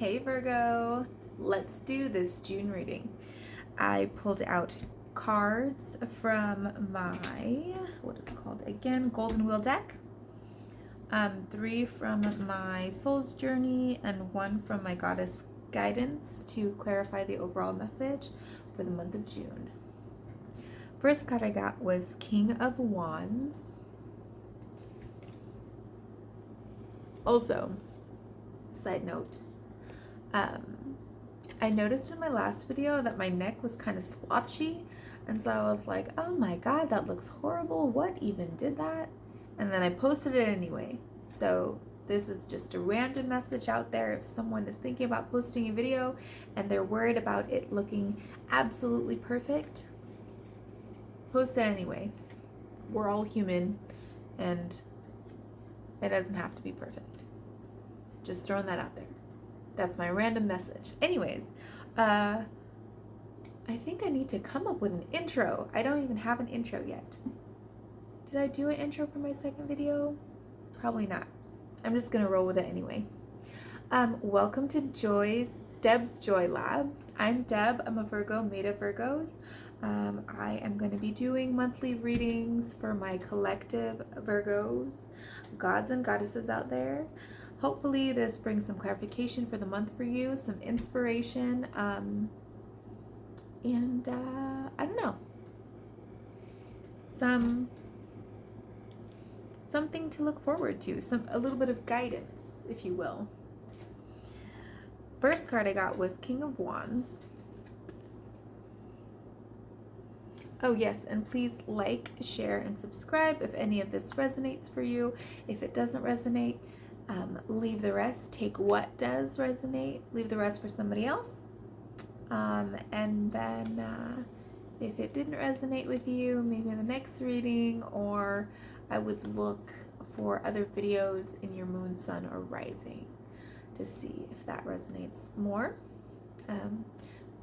Hey Virgo, let's do this June reading. I pulled out cards from my, what is it called again, Golden Wheel deck. 3 from my Soul's Journey and 1 from my Goddess Guidance to clarify the overall message for the month of June. First card I got was King of Wands. Also, side note, I noticed in my last video that my neck was kind of splotchy, and so I was like, oh my god, that looks horrible. What even did that? And then I posted it anyway. So this is just a random message out there. If someone is thinking about posting a video and they're worried about it looking absolutely perfect, post it anyway. We're all human, and it doesn't have to be perfect. Just throwing that out there. That's my random message. Anyways, I think I need to come up with an intro. I don't even have an intro yet. Did I do an intro for my second video? Probably not. I'm just gonna roll with it anyway. Welcome to Deb's JoyLab. I'm Deb. I'm a Virgo, made of Virgos. I am going to be doing monthly readings for my collective Virgos, gods and goddesses out there. Hopefully this brings some clarification for the month for you, some inspiration, and I don't know, something to look forward to, a little bit of guidance, if you will. First card I got was King of Wands. Oh yes, and please like, share, and subscribe if any of this resonates for you. If it doesn't resonate, leave the rest. Take what does resonate, leave the rest for somebody else. And then if it didn't resonate with you, maybe in the next reading, or I would look for other videos in your moon, sun, or rising to see if that resonates more.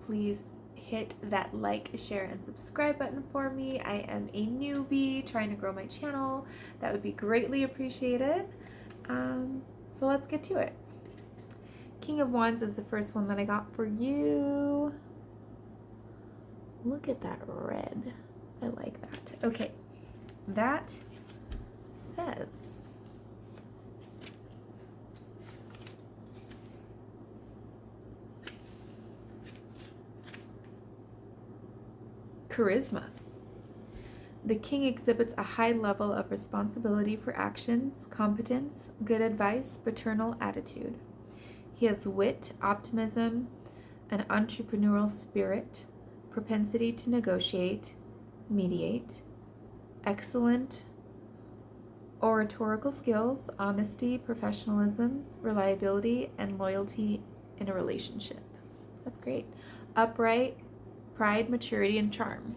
Please hit that like, share, and subscribe button for me. I am a newbie trying to grow my channel. That would be greatly appreciated. So let's get to it. King of Wands is the first one that I got for you. Look at that red. I like that. Okay, that says, charisma. The king exhibits a high level of responsibility for actions, competence, good advice, paternal attitude. He has wit, optimism, an entrepreneurial spirit, propensity to negotiate, mediate, excellent oratorical skills, honesty, professionalism, reliability, and loyalty in a relationship. That's great. Upright, pride, maturity, and charm.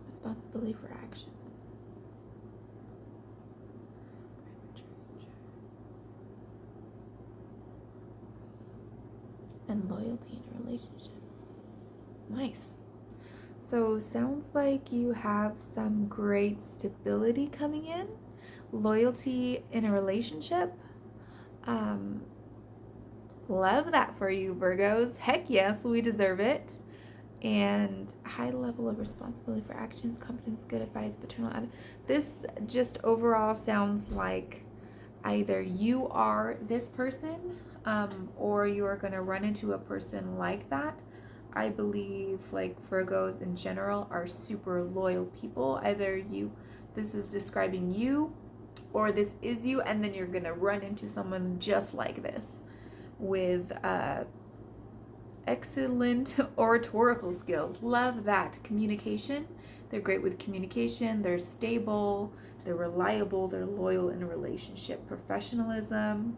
Responsibility for actions. And loyalty in a relationship. Nice. So sounds like you have some great stability coming in. Loyalty in a relationship. Love that for you, Virgos. Heck yes, we deserve it. And high level of responsibility for actions, competence, good advice, paternal attitude. This just overall sounds like either you are this person, or you are going to run into a person like that. I believe like Virgos in general are super loyal people. Either this is describing you, or this is you, and then you're going to run into someone just like this with excellent oratorical skills. Love that. Communication. They're great with communication. They're stable. They're reliable. They're loyal in a relationship. Professionalism.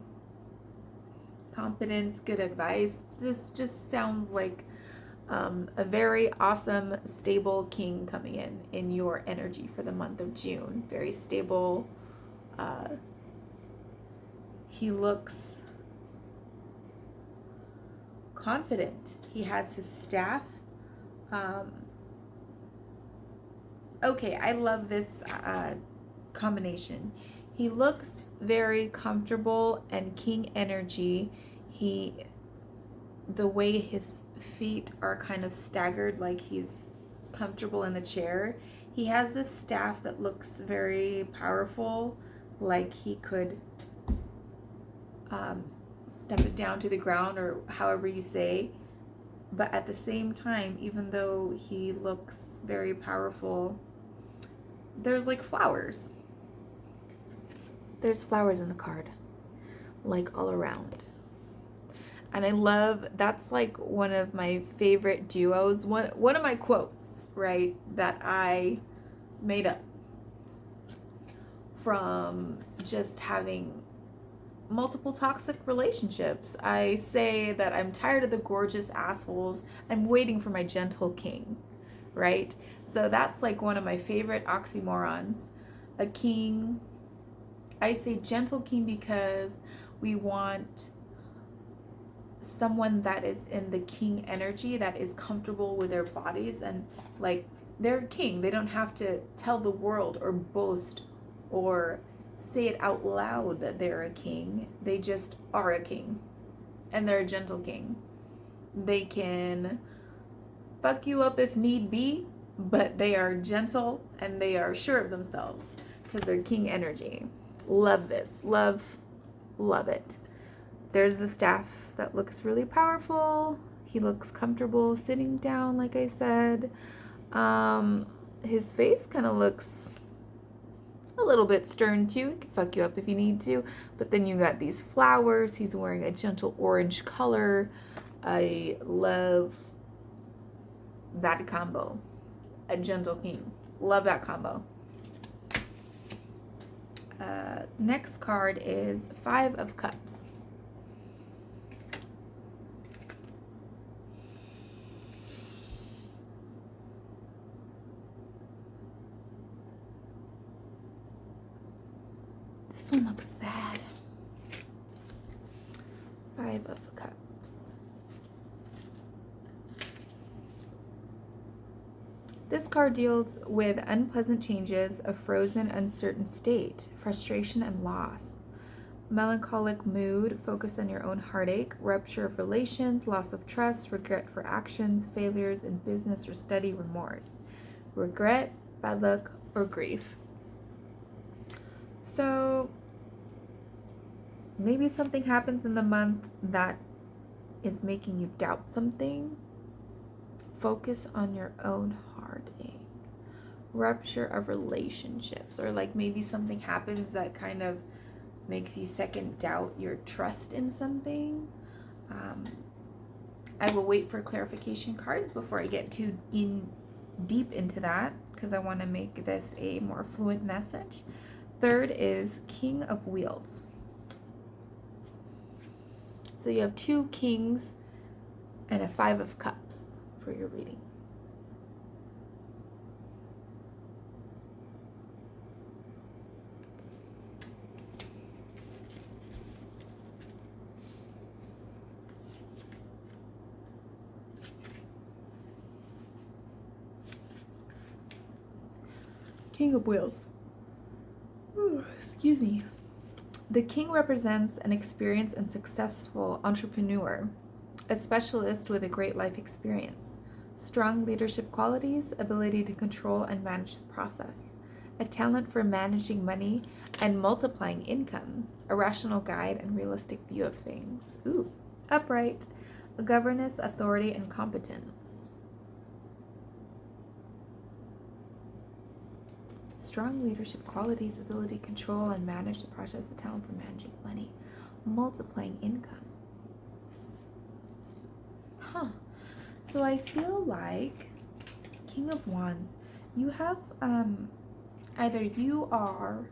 Competence. Good advice. This just sounds like a very awesome, stable king coming in your energy for the month of June. Very stable. He looks confident. He has his staff. Okay, I love this combination. He looks very comfortable and king energy. The way his feet are kind of staggered, like he's comfortable in the chair. He has this staff that looks very powerful, like he could step it down to the ground, or however you say. But at the same time, even though he looks very powerful, there's like flowers. There's flowers in the card, like all around. And I love, that's like one of my favorite duos. One of my quotes, right, that I made up from just having multiple toxic relationships. I say that I'm tired of the gorgeous assholes. I'm waiting for my gentle king, right? So that's like one of my favorite oxymorons. A king, I say gentle king because we want someone that is in the king energy, that is comfortable with their bodies, and like they're king. They don't have to tell the world or boast or say it out loud that they're a king. They just are a king, and they're a gentle king. They can fuck you up if need be, but they are gentle and they are sure of themselves because they're king energy. Love this. Love it. There's the staff that looks really powerful. He looks comfortable sitting down, like I said. His face kind of looks a little bit stern too. It can fuck you up if you need to. But then you got these flowers. He's wearing a gentle orange color. I love that combo. A gentle king. Love that combo. Next card is 5 of Cups. This one looks sad. 5 of Cups. This card deals with unpleasant changes, a frozen, uncertain state, frustration and loss, melancholic mood, focus on your own heartache, rupture of relations, loss of trust, regret for actions, failures in business or study, remorse, regret, bad luck, or grief. So maybe something happens in the month that is making you doubt something. Focus on your own heartache, rupture of relationships, or like maybe something happens that kind of makes you second doubt your trust in something. I will wait for clarification cards before I get too deep into that because I want to make this a more fluent message. Third is King of Wheels. So you have 2 kings and a 5 of Cups for your reading. King of Wheels. Ooh, excuse me. The king represents an experienced and successful entrepreneur, a specialist with a great life experience, strong leadership qualities, ability to control and manage the process, a talent for managing money and multiplying income, a rational guide and realistic view of things. Ooh, upright, a governess, authority, and competence. Strong leadership qualities, ability to control and manage the process, a talent for managing money, multiplying income. So I feel like King of Wands, you have either you are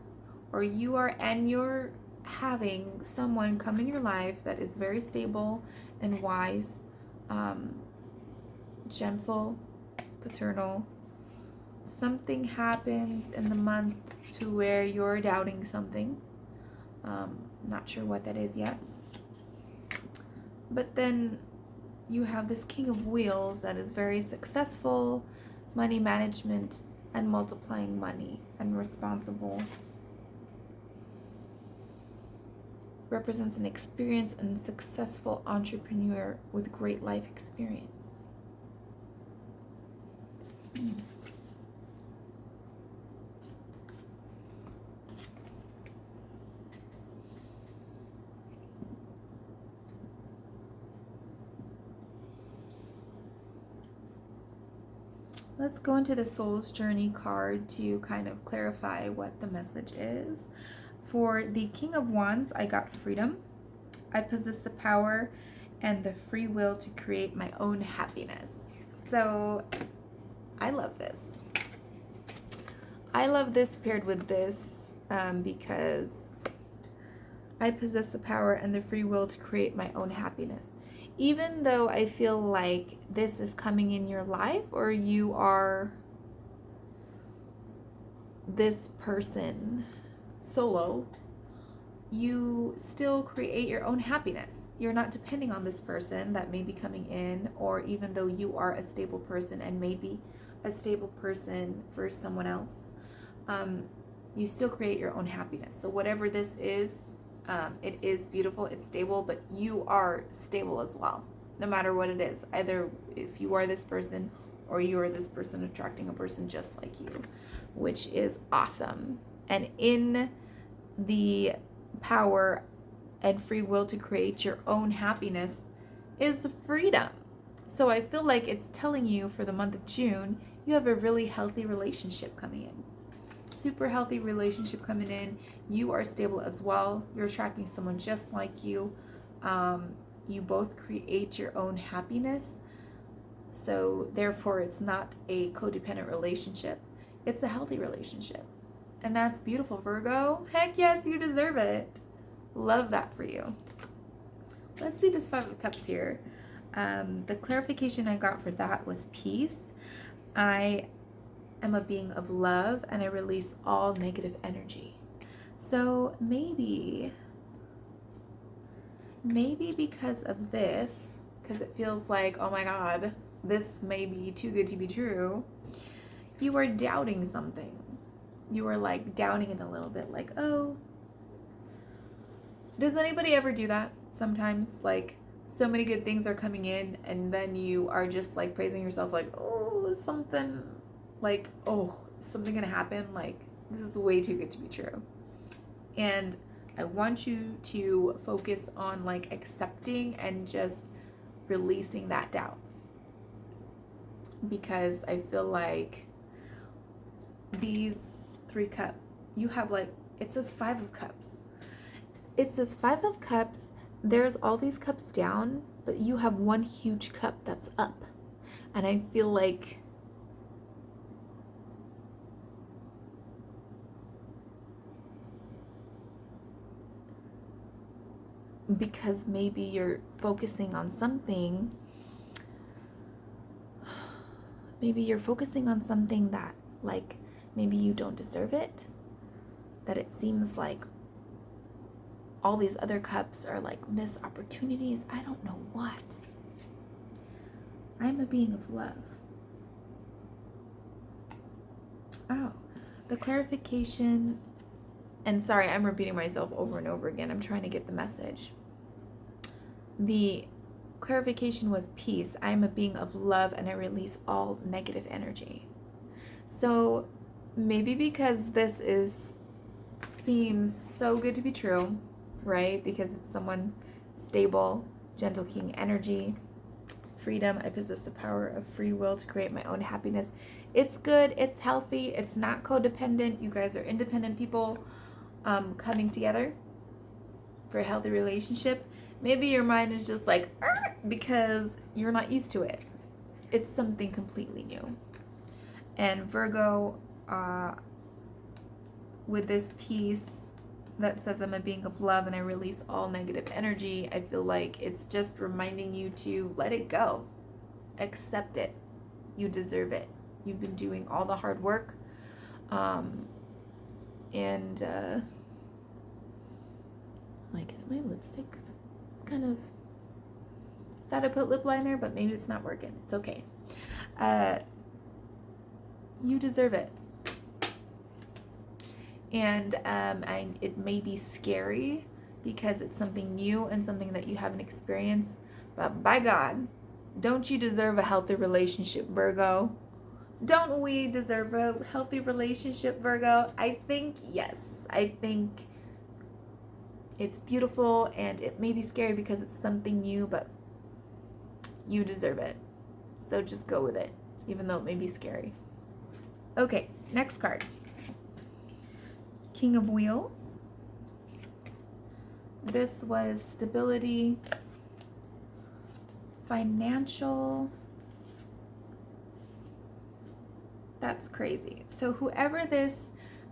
or you are and you're having someone come in your life that is very stable and wise, gentle, paternal. Something happens in the month to where you're doubting something. Not sure what that is yet. But then you have this King of Wheels that is very successful, money management, and multiplying money, and responsible. Represents an experienced and successful entrepreneur with great life experience. Let's go into the Soul's Journey card to kind of clarify what the message is. For the King of Wands, I got freedom. I possess the power and the free will to create my own happiness. So I love this. I love this paired with this because I possess the power and the free will to create my own happiness. Even though I feel like this is coming in your life, or you are this person solo, you still create your own happiness. You're not depending on this person that may be coming in, or even though you are a stable person and maybe a stable person for someone else, you still create your own happiness. So whatever this is, it is beautiful, it's stable, but you are stable as well, no matter what it is. Either if you are this person or you are this person attracting a person just like you, which is awesome. And in the power and free will to create your own happiness is the freedom. So I feel like it's telling you for the month of June, you have a really healthy relationship coming in. Super healthy relationship coming in. You are stable as well. You're attracting someone just like you. You both create your own happiness. So therefore, it's not a codependent relationship. It's a healthy relationship. And that's beautiful, Virgo. Heck yes, you deserve it. Love that for you. Let's see this 5 of Cups here. The clarification I got for that was peace. I am a being of love and I release all negative energy. So maybe because of this, because it feels like, oh my God, this may be too good to be true, you are doubting something. You are like doubting it a little bit, like, oh, does anybody ever do that sometimes? Like, so many good things are coming in and then you are just like praising yourself, like, oh, something gonna happen, like this is way too good to be true. And I want you to focus on like accepting and just releasing that doubt, because I feel like these 3 cups, you have like, it says 5 of Cups. It says 5 of Cups, there's all these cups down, but you have one huge cup that's up. And I feel like because maybe you're focusing on something, that like maybe you don't deserve it, that it seems like all these other cups are like missed opportunities. I don't know what. I'm a being of love. Oh, the clarification, and sorry, I'm repeating myself over and over again. I'm trying to get the message. The clarification was peace. I am a being of love and I release all negative energy. So maybe because this seems so good to be true, right? Because it's someone stable, gentle king energy, freedom. I possess the power of free will to create my own happiness. It's good, it's healthy, it's not codependent. You guys are independent people coming together for a healthy relationship. Maybe your mind is just like, because you're not used to it. It's something completely new. And Virgo, with this piece that says I'm a being of love and I release all negative energy, I feel like it's just reminding you to let it go. Accept it. You deserve it. You've been doing all the hard work. Like, is my lipstick? It's kind of, thought I put lip liner, but maybe it's not working. It's okay. You deserve it. And it may be scary because it's something new and something that you haven't experienced. But by God, don't you deserve a healthy relationship, Virgo? Don't we deserve a healthy relationship, Virgo? I think yes. I think it's beautiful and it may be scary because it's something new, but you deserve it. So just go with it, even though it may be scary. Okay, next card. King of Wheels. This was stability, financial. That's crazy. So whoever this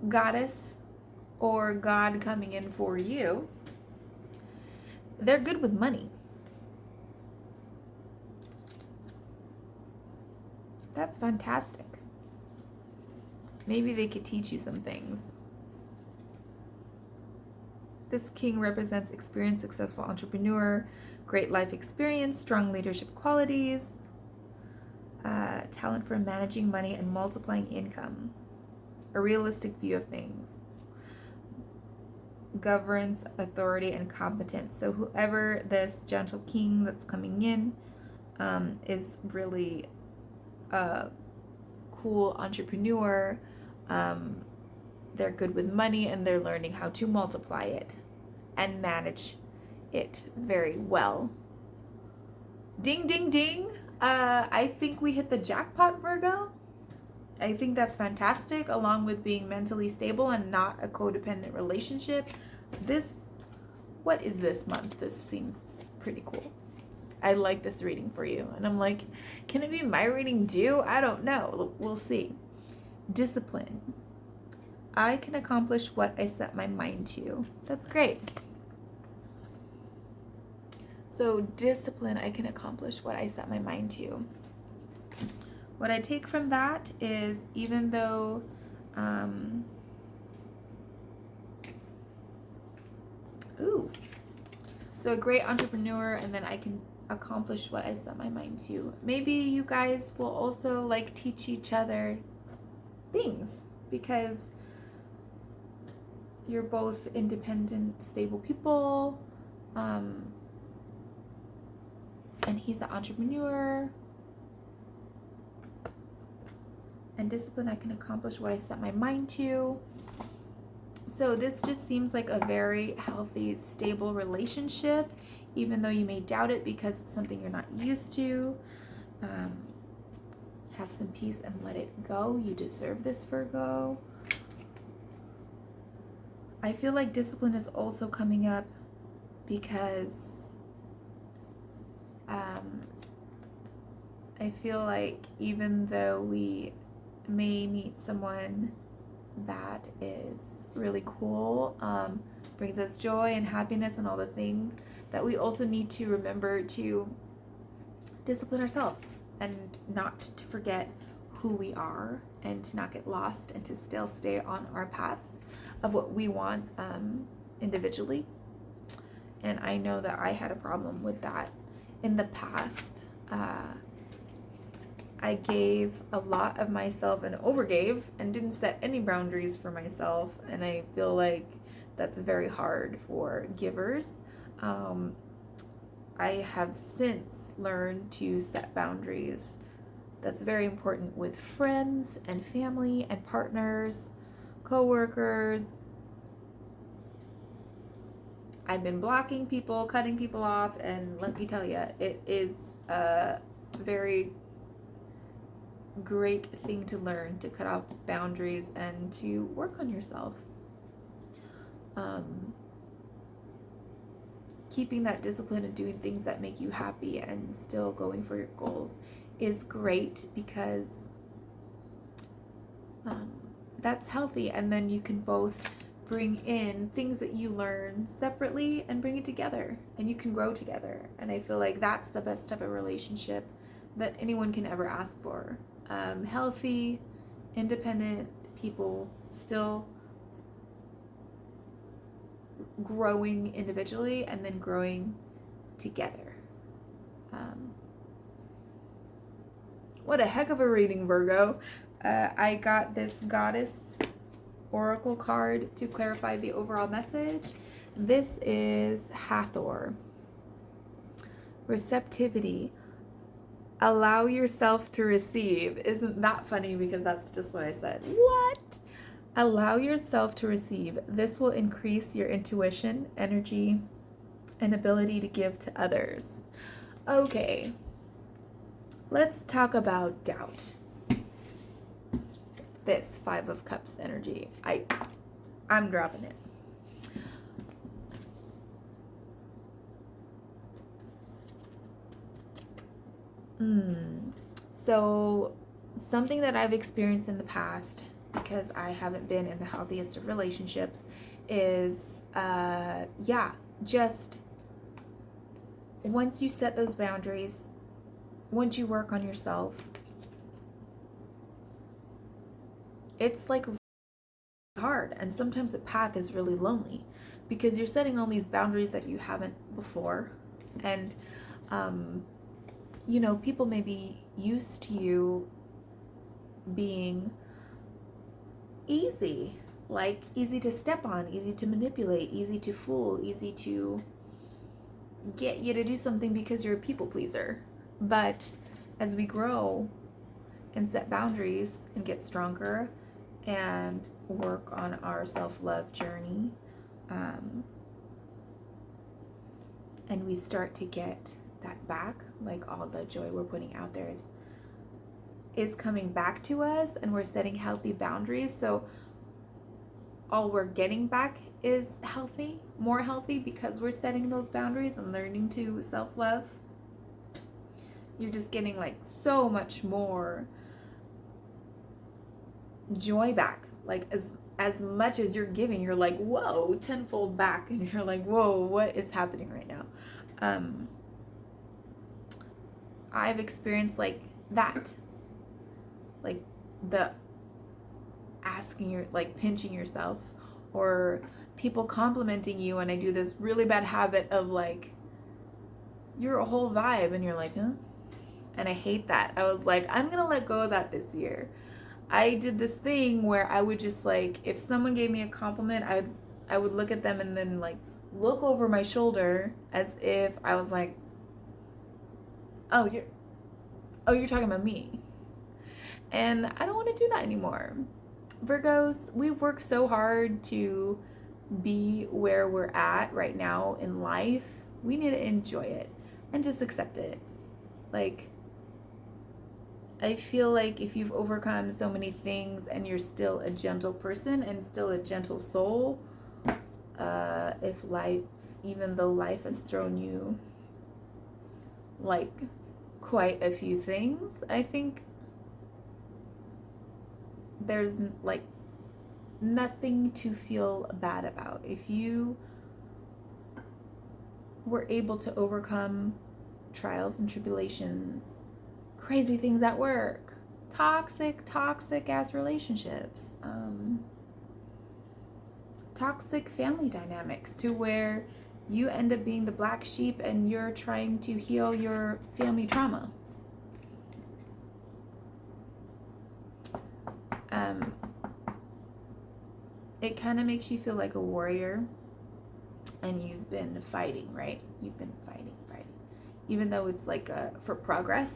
goddess or God coming in for you, they're good with money. That's fantastic. Maybe they could teach you some things. This king represents experienced, successful entrepreneur, great life experience, strong leadership qualities, talent for managing money and multiplying income, a realistic view of things, governance, authority, and competence. So whoever this gentle king that's coming in is really a cool entrepreneur. They're good with money and they're learning how to multiply it and manage it very well. Ding, ding, ding. I think we hit the jackpot, Virgo. I think that's fantastic, along with being mentally stable and not a codependent relationship. What is this month? This seems pretty cool. I like this reading for you. And I'm like, can it be my reading too? I don't know. We'll see. Discipline. I can accomplish what I set my mind to. That's great. So discipline, I can accomplish what I set my mind to. What I take from that is, even though so a great entrepreneur, and then I can accomplish what I set my mind to. Maybe you guys will also like teach each other things because you're both independent, stable people, and he's an entrepreneur. And discipline, I can accomplish what I set my mind to. So this just seems like a very healthy, stable relationship, even though you may doubt it because it's something you're not used to. Have some peace and let it go. You deserve this, Virgo. I feel like discipline is also coming up because I feel like even though we may meet someone that is really cool, brings us joy and happiness and all the things, that we also need to remember to discipline ourselves and not to forget who we are and to not get lost and to still stay on our paths of what we want individually. And I know that I had a problem with that in the past. I gave a lot of myself and overgave and didn't set any boundaries for myself, and I feel like that's very hard for givers. I have since learned to set boundaries. That's very important with friends and family and partners, co-workers. I've been blocking people, cutting people off, and let me tell you, it is a very great thing to learn, to cut off boundaries and to work on yourself. Keeping that discipline and doing things that make you happy and still going for your goals is great because that's healthy, and then you can both bring in things that you learn separately and bring it together, and you can grow together. And I feel like that's the best type of relationship that anyone can ever ask for. Healthy, independent people still growing individually and then growing together. What a heck of a reading, Virgo. I got this goddess oracle card to clarify the overall message. This is Hathor. Receptivity. Allow yourself to receive. Isn't that funny? Because that's just what I said. What? Allow yourself to receive. This will increase your intuition, energy, and ability to give to others. Okay. Let's talk about doubt. This 5 of Cups energy. I'm dropping it. So something that I've experienced in the past, because I haven't been in the healthiest of relationships, is just once you set those boundaries, once you work on yourself, it's like hard, and sometimes the path is really lonely because you're setting all these boundaries that you haven't before, and people may be used to you being easy, like easy to step on, easy to manipulate, easy to fool, easy to get you to do something because you're a people pleaser. But as we grow and set boundaries and get stronger and work on our self-love journey, and we start to get that back, like all the joy we're putting out there is coming back to us, and we're setting healthy boundaries, so all we're getting back is healthy, more healthy, because we're setting those boundaries and learning to self-love. You're just getting like so much more joy back. Like as much as you're giving, you're like, whoa, tenfold back, and you're like, whoa, what is happening right now? I've experienced like that, like the asking your, like pinching yourself, or people complimenting you, and I do this really bad habit of like, you're a whole vibe, and you're like, huh? And I hate that. I was like, I'm gonna let go of that this year. I did this thing where I would just like, if someone gave me a compliment, I would look at them and then like look over my shoulder as if I was like, oh, you're talking about me. And I don't want to do that anymore. Virgos, we've worked so hard to be where we're at right now in life. We need to enjoy it and just accept it. Like, I feel like if you've overcome so many things and you're still a gentle person and still a gentle soul, even though life has thrown you like quite a few things, I think there's like nothing to feel bad about. If you were able to overcome trials and tribulations, crazy things at work, toxic ass relationships, toxic family dynamics, to where you end up being the black sheep and you're trying to heal your family trauma. It kind of makes you feel like a warrior, and you've been fighting, right? You've been fighting. Even though it's like for progress,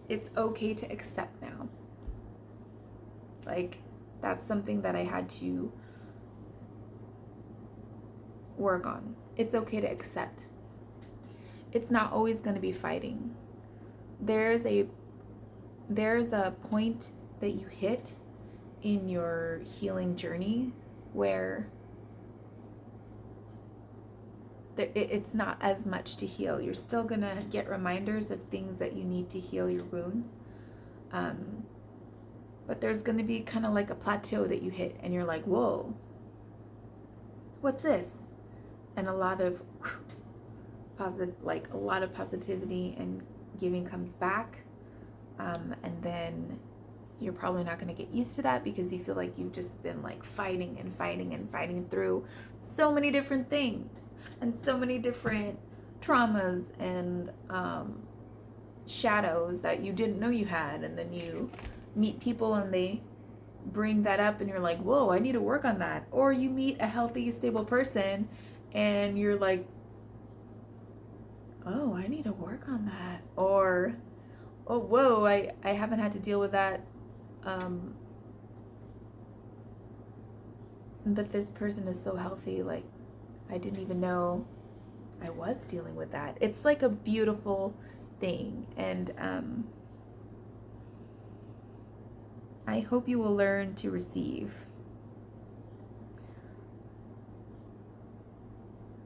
it's okay to accept now. Like, that's something that I had to work on. It's okay to accept. It's not always going to be fighting. There's a point that you hit in your healing journey where it's not as much to heal. You're still gonna get reminders of things that you need to heal your wounds, but there's gonna be kind of like a plateau that you hit, and you're like, whoa, what's this? And a lot of positivity and giving comes back, and then you're probably not going to get used to that because you feel like you've just been like fighting through so many different things and so many different traumas and shadows that you didn't know you had, and then you meet people and they bring that up and you're like, whoa, I need to work on that. Or you meet a healthy, stable person and you're like, oh, I need to work on that. Or, oh, whoa, I haven't had to deal with that. But this person is so healthy, like, I didn't even know I was dealing with that. It's like a beautiful thing. And I hope you will learn to receive.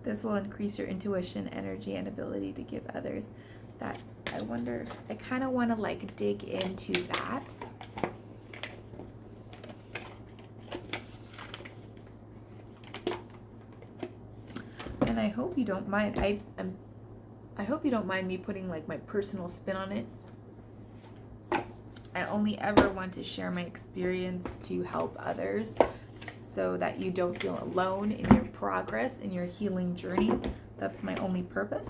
This will increase your intuition, energy, and ability to give others. That, I wonder, I kind of want to like dig into that. And I hope you don't mind. I hope you don't mind me putting like my personal spin on it. I only ever want to share my experience to help others so that you don't feel alone in your progress, in your healing journey. That's my only purpose.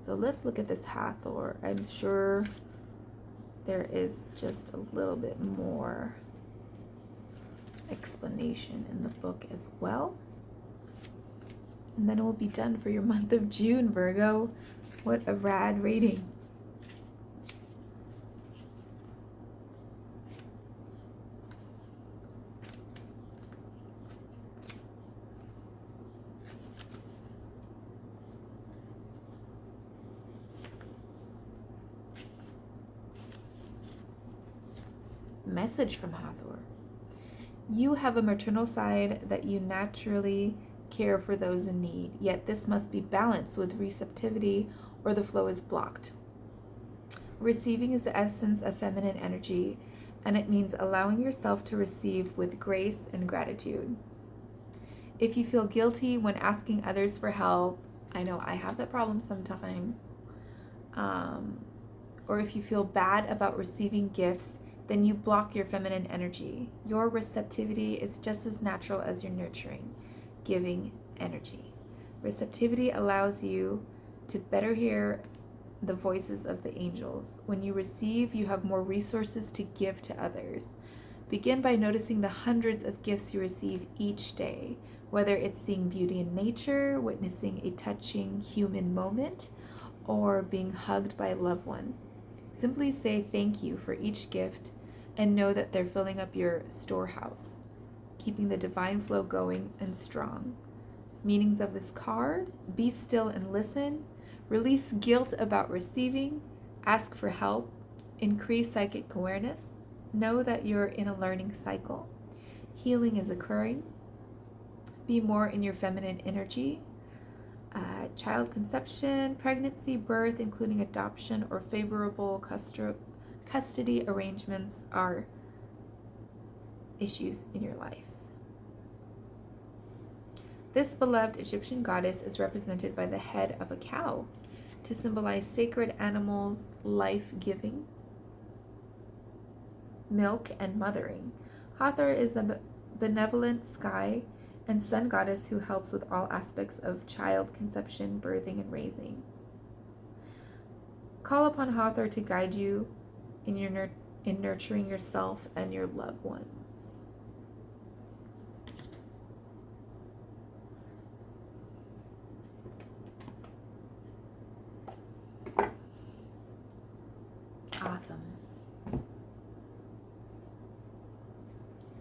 So let's look at this Hathor. I'm sure there is just a little bit more explanation in the book as well. And then it will be done for your month of June, Virgo. What a rad rating. Message from Hathor. You have a maternal side that you naturally care for those in need, yet this must be balanced with receptivity or the flow is blocked. Receiving is the essence of feminine energy, and it means allowing yourself to receive with grace and gratitude. If you feel guilty when asking others for help, I know I have that problem sometimes, or if you feel bad about receiving gifts, then you block your feminine energy. Your receptivity is just as natural as your nurturing, giving energy. Receptivity allows you to better hear the voices of the angels. When you receive, you have more resources to give to others. Begin by noticing the hundreds of gifts you receive each day, whether it's seeing beauty in nature, witnessing a touching human moment, or being hugged by a loved one. Simply say thank you for each gift and know that they're filling up your storehouse, keeping the divine flow going and strong. Meanings of this card: be still and listen, release guilt about receiving, ask for help, increase psychic awareness, know that you're in a learning cycle, healing is occurring, be more in your feminine energy, child conception, pregnancy, birth, including adoption or favorable custody arrangements are issues in your life. This beloved Egyptian goddess is represented by the head of a cow to symbolize sacred animals, life-giving, milk, and mothering. Hathor is the benevolent sky and sun goddess who helps with all aspects of child conception, birthing, and raising. Call upon Hathor to guide you in nurturing yourself and your loved ones. Awesome.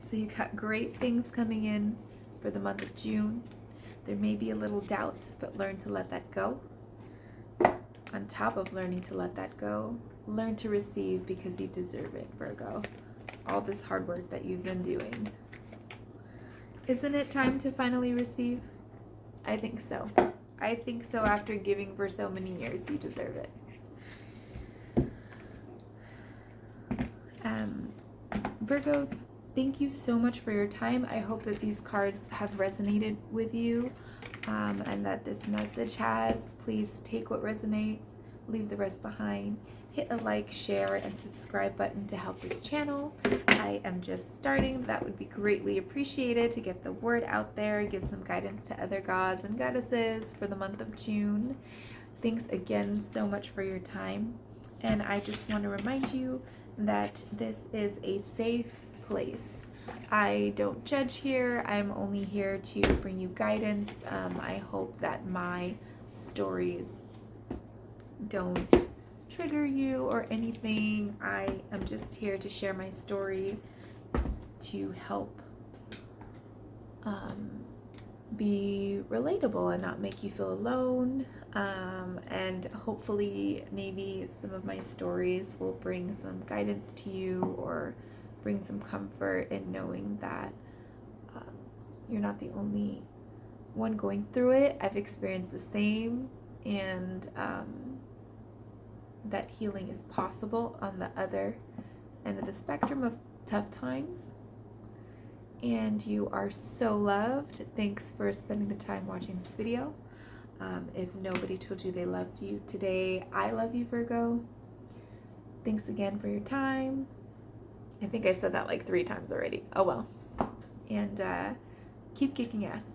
So you got great things coming in for the month of June. There may be a little doubt, but learn to let that go. On top of learning to let that go, learn to receive because you deserve it, Virgo. All this hard work that you've been doing. Isn't it time to finally receive? I think so. I think so. After giving for so many years, you deserve it. Virgo, thank you so much for your time. I hope that these cards have resonated with you and that this message has. Please take what resonates, leave the rest behind. Hit a like, share, and subscribe button to help this channel. I am just starting. That would be greatly appreciated to get the word out there, give some guidance to other gods and goddesses for the month of June. Thanks again so much for your time. And I just want to remind you that this is a safe place. I don't judge here. I'm only here to bring you guidance. I hope that my stories don't trigger you or anything. I am just here to share my story to help be relatable and not make you feel alone. And hopefully maybe some of my stories will bring some guidance to you or bring some comfort in knowing that you're not the only one going through it. I've experienced the same, and that healing is possible on the other end of the spectrum of tough times. And you are so loved. Thanks for spending the time watching this video. If nobody told you they loved you today, I love you, Virgo. Thanks again for your time. I think I said that like 3 times already. Oh well. And keep kicking ass.